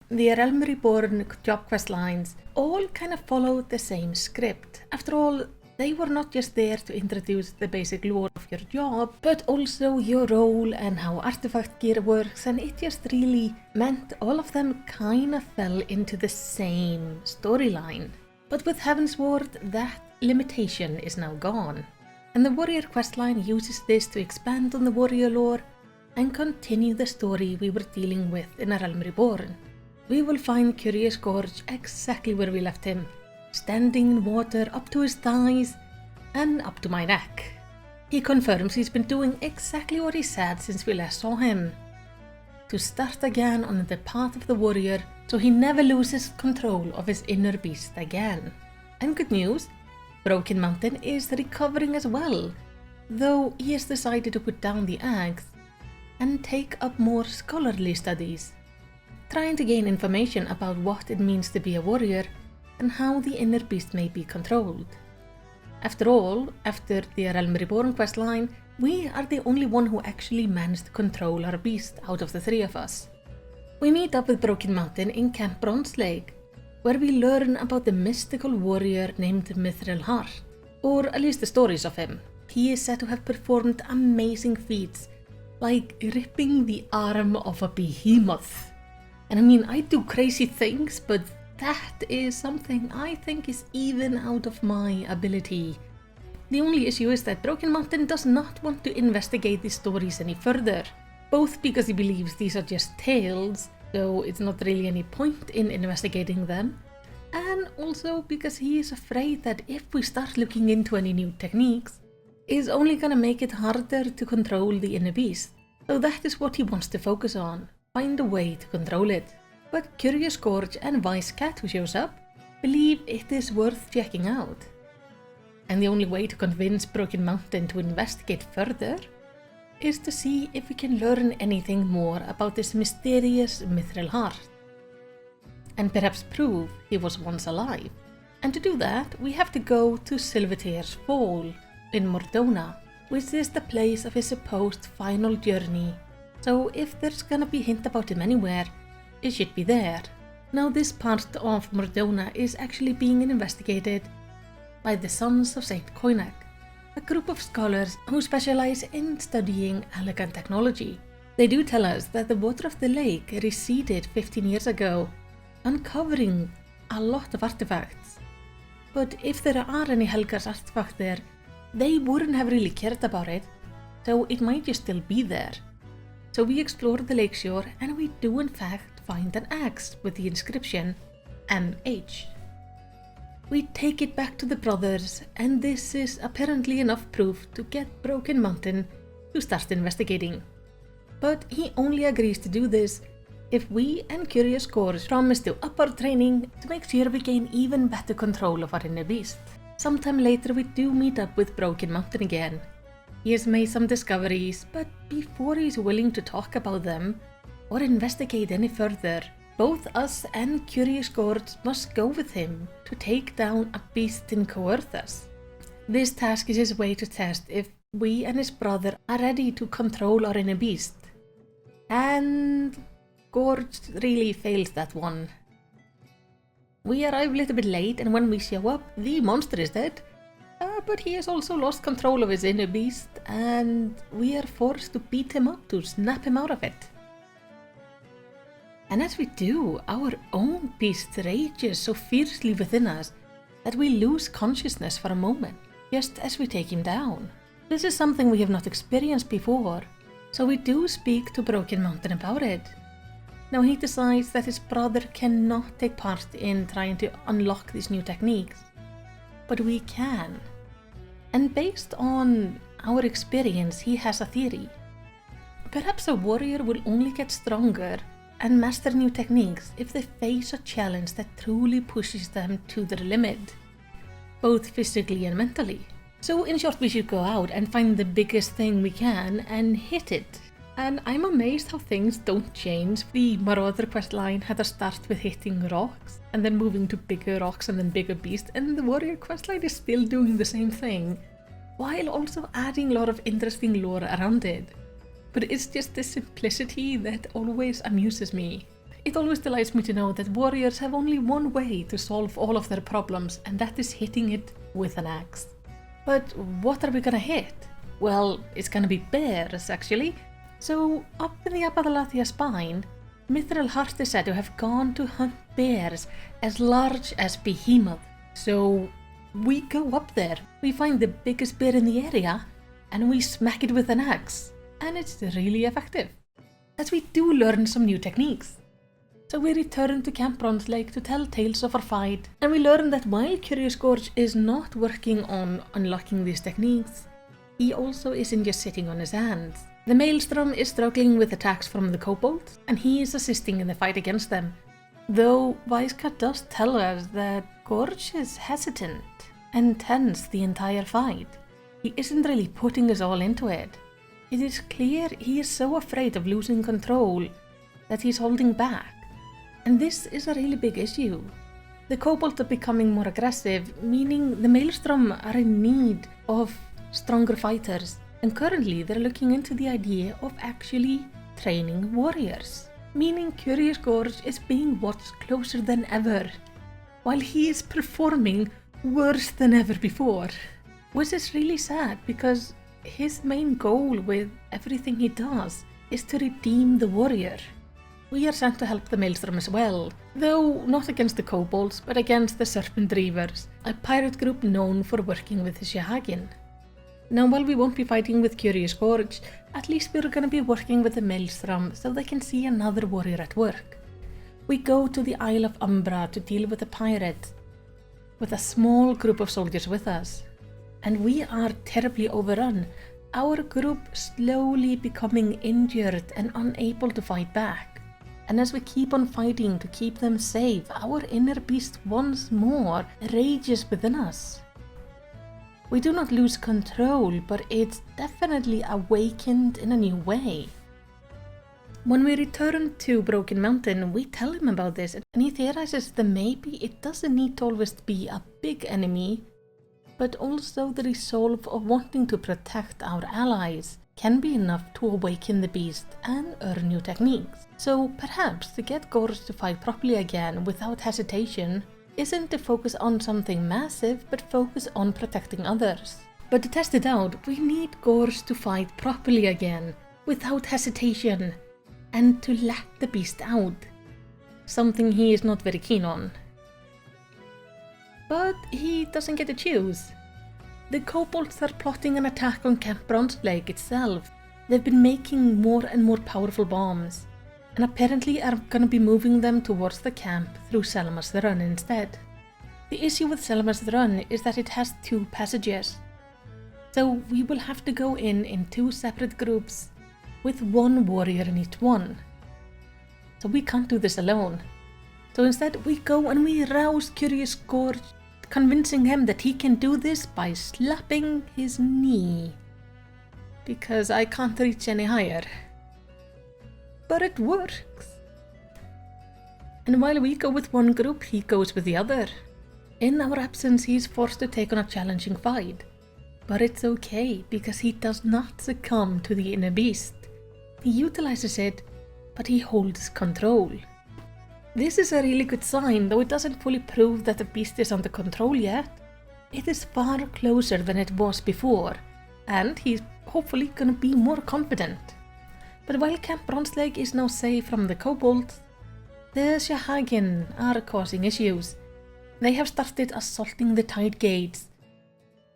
the Realm Reborn job quest lines all kind of followed the same script. After all, they were not just there to introduce the basic lore of your job, but also your role and how artifact gear works, and it just really meant all of them kind of fell into the same storyline. But with Heavensward, that limitation is now gone, and the warrior questline uses this to expand on the warrior lore and continue the story we were dealing with in A Realm Reborn. We will find Curious Gorge exactly where we left him, standing in water up to his thighs and up to my neck. He confirms he's been doing exactly what he said since we last saw him, to start again on the path of the warrior so he never loses control of his inner beast again. And good news, Broken Mountain is recovering as well, though he has decided to put down the axe and take up more scholarly studies, trying to gain information about what it means to be a warrior and how the inner beast may be controlled. After all, after the Realm Reborn questline, we are the only one who actually managed to control our beast out of the three of us. We meet up with Broken Mountain in Camp Bronze Lake, where we learn about the mystical warrior named Mithril Heart, or at least the stories of him. He is said to have performed amazing feats, like ripping the arm of a behemoth. And I mean, I do crazy things, but that is something I think is even out of my ability. The only issue is that Broken Mountain does not want to investigate these stories any further, both because he believes these are just tales, so it's not really any point in investigating them, and also because he is afraid that if we start looking into any new techniques, it's only gonna make it harder to control the inner beast. So that is what he wants to focus on, find a way to control it. But Curious Gorge and Wise Cat, who shows up, believe it is worth checking out. And the only way to convince Broken Mountain to investigate further is to see if we can learn anything more about this mysterious Mithril Heart, and perhaps prove he was once alive. And to do that, we have to go to Silvertear's Fall in Mordona, which is the place of his supposed final journey. So if there's gonna be a hint about him anywhere, it should be there. Now this part of Mordona is actually being investigated by the Sons of Saint Koinak, a group of scholars who specialize in studying elegant technology. They do tell us that the water of the lake receded 15 years ago, uncovering a lot of artifacts. But if there are any Helgar's artifacts there, they wouldn't have really cared about it, so it might just still be there. So we explore the lakeshore and we do in fact find an axe with the inscription MH. We take it back to the brothers, and this is apparently enough proof to get Broken Mountain to start investigating. But he only agrees to do this if we and Curious Gorge promise to up our training to make sure we gain even better control of our inner beast. Sometime later we do meet up with Broken Mountain again. He has made some discoveries, but before he's willing to talk about them or investigate any further, both us and Curious Gorge must go with him to take down a beast in Coerthas. This task is his way to test if we and his brother are ready to control our inner beast. And Gorge really fails that one. We arrive a little bit late, and when we show up, the monster is dead. But he has also lost control of his inner beast, and we are forced to beat him up to snap him out of it. And as we do, our own beast rages so fiercely within us that we lose consciousness for a moment, just as we take him down. This is something we have not experienced before, so we do speak to Broken Mountain about it. Now he decides that his brother cannot take part in trying to unlock these new techniques, but we can. And based on our experience, he has a theory. Perhaps a warrior will only get stronger and master new techniques if they face a challenge that truly pushes them to their limit, both physically and mentally. So in short, we should go out and find the biggest thing we can and hit it. And I'm amazed how things don't change. The Marauder questline had us start with hitting rocks, and then moving to bigger rocks and then bigger beasts, and the warrior questline is still doing the same thing, while also adding a lot of interesting lore around it. But it's just the simplicity that always amuses me. it always delights me to know that warriors have only one way to solve all of their problems, and that is hitting it with an axe. But what are we gonna hit? Well, it's gonna be bears, actually. So, up in the Apalathia spine, Mithril Heart is said to have gone to hunt bears as large as Behemoth. So, we go up there, we find the biggest bear in the area, and we smack it with an axe. And it's really effective, as we do learn some new techniques. So we return to Camp Bronze Lake to tell tales of our fight, and we learn that while Curious Gorge is not working on unlocking these techniques, he also isn't just sitting on his hands. The Maelstrom is struggling with attacks from the kobolds, and he is assisting in the fight against them. Though Weiskat does tell us that Gorge is hesitant and tense the entire fight. He isn't really putting us all into it. It is clear he is so afraid of losing control that he's holding back. And this is a really big issue. The kobolds are becoming more aggressive, meaning the Maelstrom are in need of stronger fighters, and currently they're looking into the idea of actually training warriors, meaning Curious Gorge is being watched closer than ever, while he is performing worse than ever before. Which is really sad, because his main goal with everything he does is to redeem the warrior. We are sent to help the Maelstrom as well, though not against the kobolds, but against the Serpent Reavers, a pirate group known for working with the Shahagin. Now, while we won't be fighting with Curious Gorge, at least we're going to be working with the Maelstrom so they can see another warrior at work. We go to the Isle of Umbra to deal with the pirates, with a small group of soldiers with us. And we are terribly overrun, our group slowly becoming injured and unable to fight back. And as we keep on fighting to keep them safe, our inner beast once more rages within us. We do not lose control, but it's definitely awakened in a new way. When we return to Broken Mountain, we tell him about this, and he theorizes that maybe it doesn't need to always be a big enemy, but also the resolve of wanting to protect our allies can be enough to awaken the beast and earn new techniques. So perhaps to get Gorge to fight properly again without hesitation isn't to focus on something massive, but focus on protecting others. But to test it out, we need Gorge to fight properly again, without hesitation, and to let the beast out. Something he is not very keen on. But he doesn't get to choose. The kobolds are plotting an attack on Camp Bronze Lake itself. They've been making more and more powerful bombs, and apparently are gonna be moving them towards the camp through Selma's Run instead. The issue with Selma's Run is that it has 2 passages, so we will have to go in 2 separate groups with 1 warrior in each one. So we can't do this alone. So instead we go and we rouse Curious Gorge, convincing him that he can do this by slapping his knee. Because I can't reach any higher. But it works. And while we go with one group, he goes with the other. In our absence, he is forced to take on a challenging fight. But it's okay, because he does not succumb to the inner beast. He utilizes it, but he holds control. This is a really good sign, though it doesn't fully prove that the beast is under control yet. It is far closer than it was before, and he's hopefully gonna be more confident. But while Camp Bronze Lake is now safe from the kobolds, the Shahagin are causing issues. They have started assaulting the Tide Gates,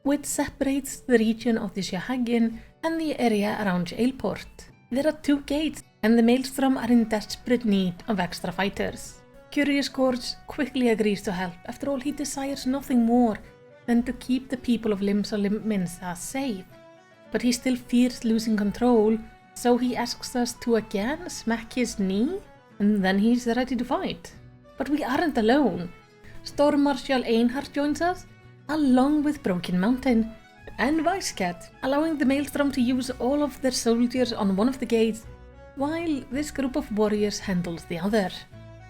which separates the region of the Shahagin and the area around Jailport. There are 2 gates, and the Maelstrom are in desperate need of extra fighters. Curious Gorge quickly agrees to help. After all, he desires nothing more than to keep the people of Limsa Minsa safe. But he still fears losing control, so he asks us to again smack his knee, and then he's ready to fight. But we aren't alone. Storm Marshal Einhard joins us, along with Broken Mountain and Weiskat, allowing the Maelstrom to use all of their soldiers on one of the gates, while this group of warriors handles the other.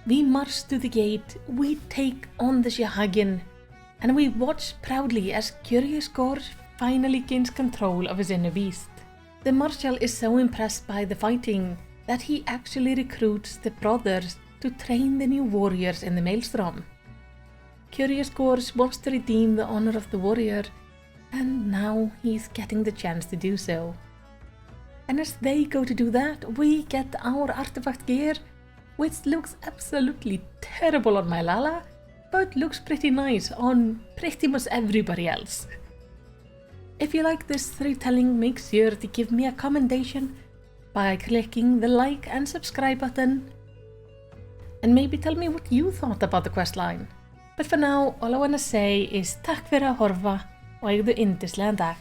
We march to the gate, we take on the Shahagin, and we watch proudly as Curious Gorge finally gains control of his inner beast. The Marshal is so impressed by the fighting that he actually recruits the brothers to train the new warriors in the Maelstrom. Curious Course wants to redeem the honor of the warrior, and now he's getting the chance to do so. And as they go to do that, we get our artifact gear, which looks absolutely terrible on my Lala, but looks pretty nice on pretty much everybody else. If you like this storytelling, make sure to give me a commendation by clicking the like and subscribe button. And maybe tell me what you thought about the questline. But for now, all I want to say is takk fyrir að horfa og eigðu yndislegan dag.